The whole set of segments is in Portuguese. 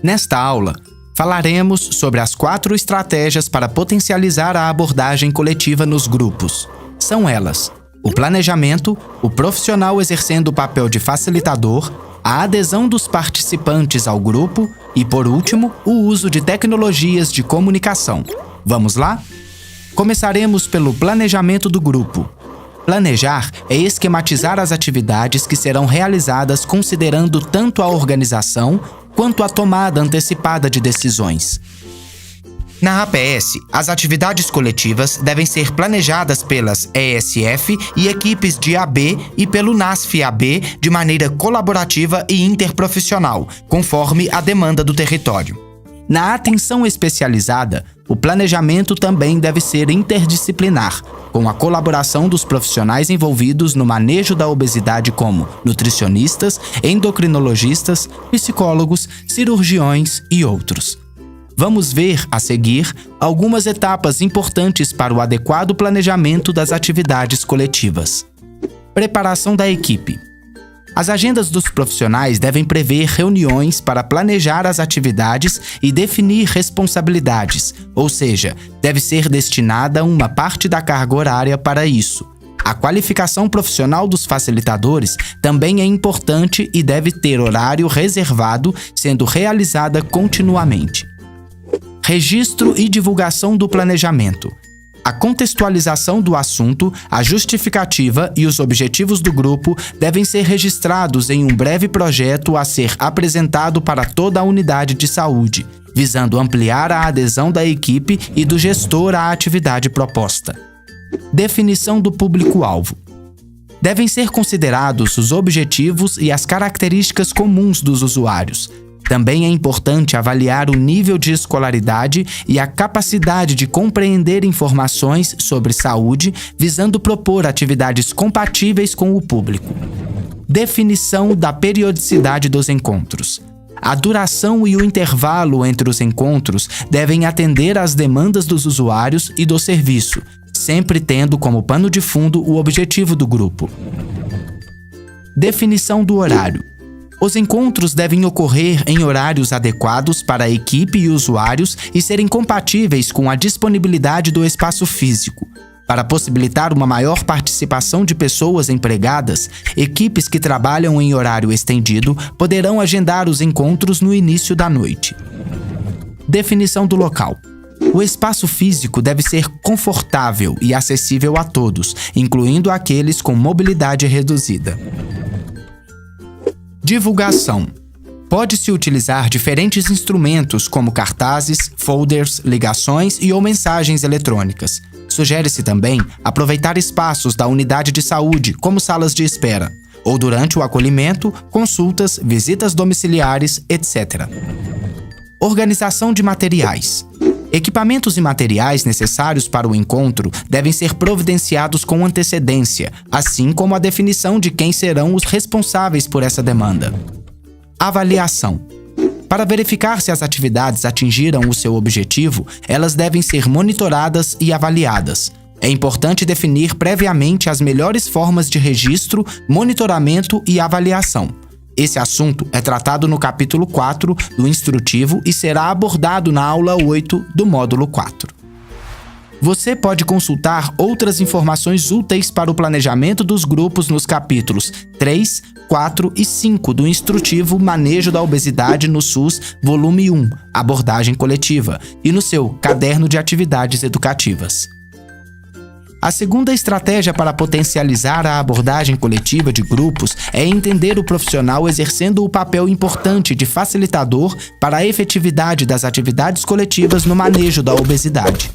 Nesta aula, falaremos sobre as 4 estratégias para potencializar a abordagem coletiva nos grupos. São elas: o planejamento, o profissional exercendo o papel de facilitador, a adesão dos participantes ao grupo e, por último, o uso de tecnologias de comunicação. Vamos lá? Começaremos pelo planejamento do grupo. Planejar é esquematizar as atividades que serão realizadas considerando tanto a organização quanto a tomada antecipada de decisões. Na APS, as atividades coletivas devem ser planejadas pelas ESF e equipes de AB e pelo NASF-AB de maneira colaborativa e interprofissional, conforme a demanda do território. Na atenção especializada, o planejamento também deve ser interdisciplinar, com a colaboração dos profissionais envolvidos no manejo da obesidade como nutricionistas, endocrinologistas, psicólogos, cirurgiões e outros. Vamos ver, a seguir, algumas etapas importantes para o adequado planejamento das atividades coletivas. Preparação da equipe. As agendas dos profissionais devem prever reuniões para planejar as atividades e definir responsabilidades, ou seja, deve ser destinada uma parte da carga horária para isso. A qualificação profissional dos facilitadores também é importante e deve ter horário reservado, sendo realizada continuamente. Registro e divulgação do planejamento. A contextualização do assunto, a justificativa e os objetivos do grupo devem ser registrados em um breve projeto a ser apresentado para toda a unidade de saúde, visando ampliar a adesão da equipe e do gestor à atividade proposta. Definição do público-alvo. Devem ser considerados os objetivos e as características comuns dos usuários. Também é importante avaliar o nível de escolaridade e a capacidade de compreender informações sobre saúde, visando propor atividades compatíveis com o público. Definição da periodicidade dos encontros. A duração e o intervalo entre os encontros devem atender às demandas dos usuários e do serviço, sempre tendo como pano de fundo o objetivo do grupo. Definição do horário. Os encontros devem ocorrer em horários adequados para a equipe e usuários e serem compatíveis com a disponibilidade do espaço físico. Para possibilitar uma maior participação de pessoas empregadas, equipes que trabalham em horário estendido poderão agendar os encontros no início da noite. Definição do local. O espaço físico deve ser confortável e acessível a todos, incluindo aqueles com mobilidade reduzida. Divulgação. Pode-se utilizar diferentes instrumentos como cartazes, folders, ligações ou mensagens eletrônicas. Sugere-se também aproveitar espaços da unidade de saúde, como salas de espera, ou durante o acolhimento, consultas, visitas domiciliares, etc. Organização de materiais. Equipamentos e materiais necessários para o encontro devem ser providenciados com antecedência, assim como a definição de quem serão os responsáveis por essa demanda. Avaliação. Para verificar se as atividades atingiram o seu objetivo, elas devem ser monitoradas e avaliadas. É importante definir previamente as melhores formas de registro, monitoramento e avaliação. Esse assunto é tratado no capítulo 4 do instrutivo e será abordado na aula 8 do módulo 4. Você pode consultar outras informações úteis para o planejamento dos grupos nos capítulos 3, 4 e 5 do instrutivo Manejo da Obesidade no SUS, volume 1, Abordagem Coletiva, e no seu Caderno de Atividades Educativas. A segunda estratégia para potencializar a abordagem coletiva de grupos é entender o profissional exercendo o papel importante de facilitador para a efetividade das atividades coletivas no manejo da obesidade.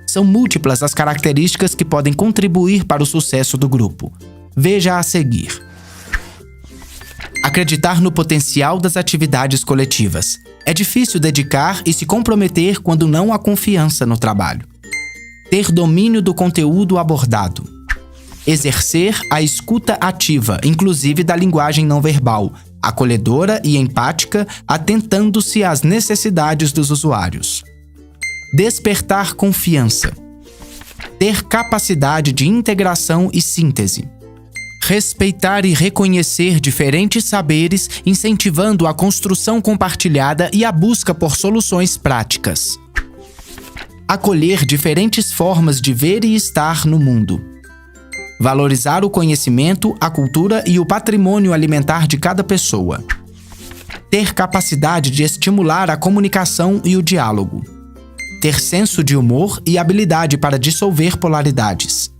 São múltiplas as características que podem contribuir para o sucesso do grupo. Veja a seguir. Acreditar no potencial das atividades coletivas. É difícil dedicar e se comprometer quando não há confiança no trabalho. Ter domínio do conteúdo abordado. Exercer a escuta ativa, inclusive da linguagem não verbal, acolhedora e empática, atentando-se às necessidades dos usuários. Despertar confiança. Ter capacidade de integração e síntese. Respeitar e reconhecer diferentes saberes, incentivando a construção compartilhada e a busca por soluções práticas. Acolher diferentes formas de ver e estar no mundo. Valorizar o conhecimento, a cultura e o patrimônio alimentar de cada pessoa. Ter capacidade de estimular a comunicação e o diálogo. Ter senso de humor e habilidade para dissolver polaridades.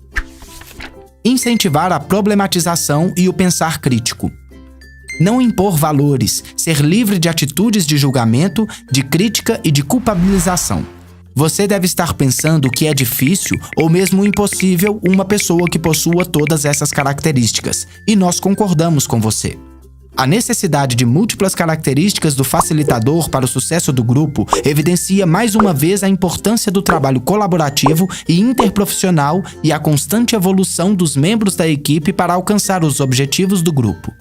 Incentivar a problematização e o pensar crítico. Não impor valores, ser livre de atitudes de julgamento, de crítica e de culpabilização. Você deve estar pensando que é difícil ou mesmo impossível uma pessoa que possua todas essas características, e nós concordamos com você. A necessidade de múltiplas características do facilitador para o sucesso do grupo evidencia mais uma vez a importância do trabalho colaborativo e interprofissional e a constante evolução dos membros da equipe para alcançar os objetivos do grupo.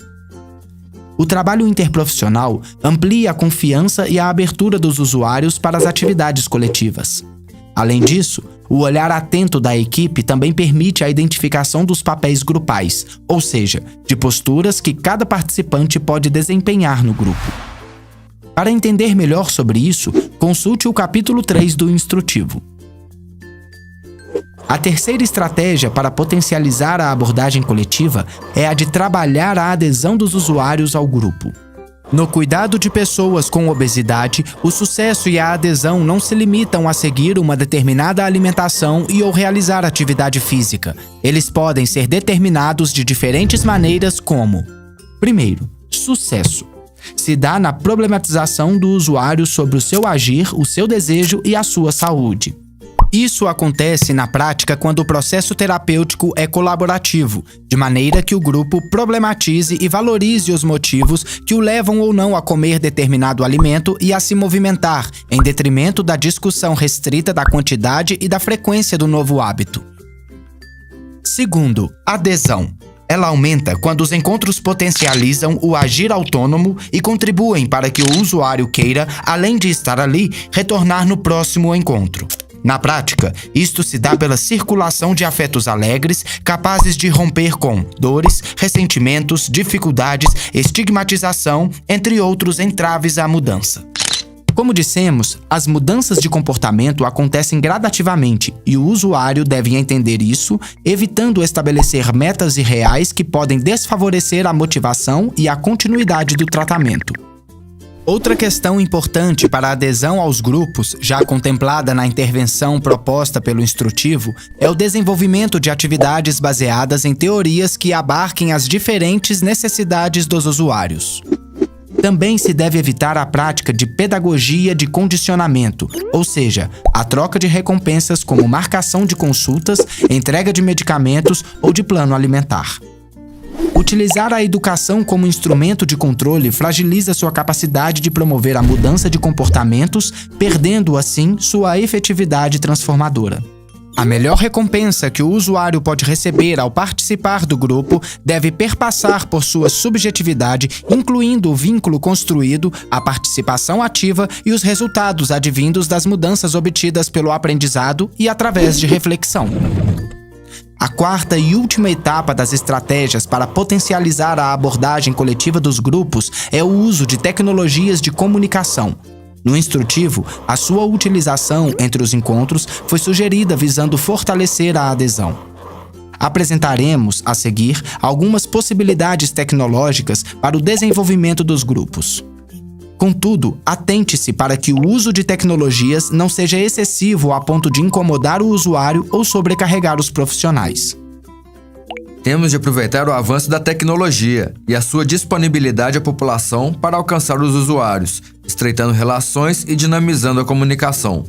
O trabalho interprofissional amplia a confiança e a abertura dos usuários para as atividades coletivas. Além disso, o olhar atento da equipe também permite a identificação dos papéis grupais, ou seja, de posturas que cada participante pode desempenhar no grupo. Para entender melhor sobre isso, consulte o capítulo 3 do instrutivo. A terceira estratégia para potencializar a abordagem coletiva é a de trabalhar a adesão dos usuários ao grupo. No cuidado de pessoas com obesidade, o sucesso e a adesão não se limitam a seguir uma determinada alimentação e ou realizar atividade física. Eles podem ser determinados de diferentes maneiras como: primeiro, sucesso. Se dá na problematização do usuário sobre o seu agir, o seu desejo e a sua saúde. Isso acontece na prática quando o processo terapêutico é colaborativo, de maneira que o grupo problematize e valorize os motivos que o levam ou não a comer determinado alimento e a se movimentar, em detrimento da discussão restrita da quantidade e da frequência do novo hábito. Segundo, adesão. Ela aumenta quando os encontros potencializam o agir autônomo e contribuem para que o usuário queira, além de estar ali, retornar no próximo encontro. Na prática, isto se dá pela circulação de afetos alegres, capazes de romper com dores, ressentimentos, dificuldades, estigmatização, entre outros entraves à mudança. Como dissemos, as mudanças de comportamento acontecem gradativamente e o usuário deve entender isso, evitando estabelecer metas irreais que podem desfavorecer a motivação e a continuidade do tratamento. Outra questão importante para a adesão aos grupos, já contemplada na intervenção proposta pelo instrutivo, é o desenvolvimento de atividades baseadas em teorias que abarquem as diferentes necessidades dos usuários. Também se deve evitar a prática de pedagogia de condicionamento, ou seja, a troca de recompensas como marcação de consultas, entrega de medicamentos ou de plano alimentar. Utilizar a educação como instrumento de controle fragiliza sua capacidade de promover a mudança de comportamentos, perdendo assim sua efetividade transformadora. A melhor recompensa que o usuário pode receber ao participar do grupo deve perpassar por sua subjetividade, incluindo o vínculo construído, a participação ativa e os resultados advindos das mudanças obtidas pelo aprendizado e através de reflexão. A quarta e última etapa das estratégias para potencializar a abordagem coletiva dos grupos é o uso de tecnologias de comunicação. No instrutivo, a sua utilização entre os encontros foi sugerida visando fortalecer a adesão. Apresentaremos, a seguir, algumas possibilidades tecnológicas para o desenvolvimento dos grupos. Contudo, atente-se para que o uso de tecnologias não seja excessivo a ponto de incomodar o usuário ou sobrecarregar os profissionais. Temos de aproveitar o avanço da tecnologia e a sua disponibilidade à população para alcançar os usuários, estreitando relações e dinamizando a comunicação.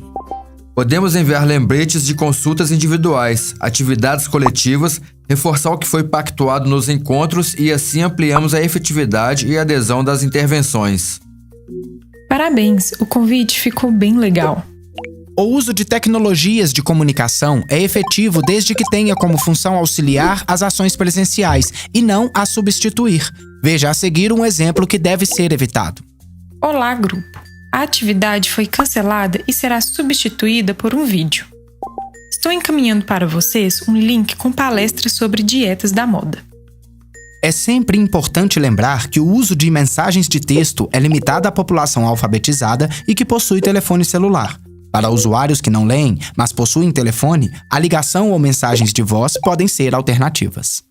Podemos enviar lembretes de consultas individuais, atividades coletivas, reforçar o que foi pactuado nos encontros e assim ampliamos a efetividade e adesão das intervenções. Parabéns, o convite ficou bem legal. O uso de tecnologias de comunicação é efetivo desde que tenha como função auxiliar as ações presenciais e não as substituir. Veja a seguir um exemplo que deve ser evitado. Olá, grupo. A atividade foi cancelada e será substituída por um vídeo. Estou encaminhando para vocês um link com palestras sobre dietas da moda. É sempre importante lembrar que o uso de mensagens de texto é limitado à população alfabetizada e que possui telefone celular. Para usuários que não leem, mas possuem telefone, a ligação ou mensagens de voz podem ser alternativas.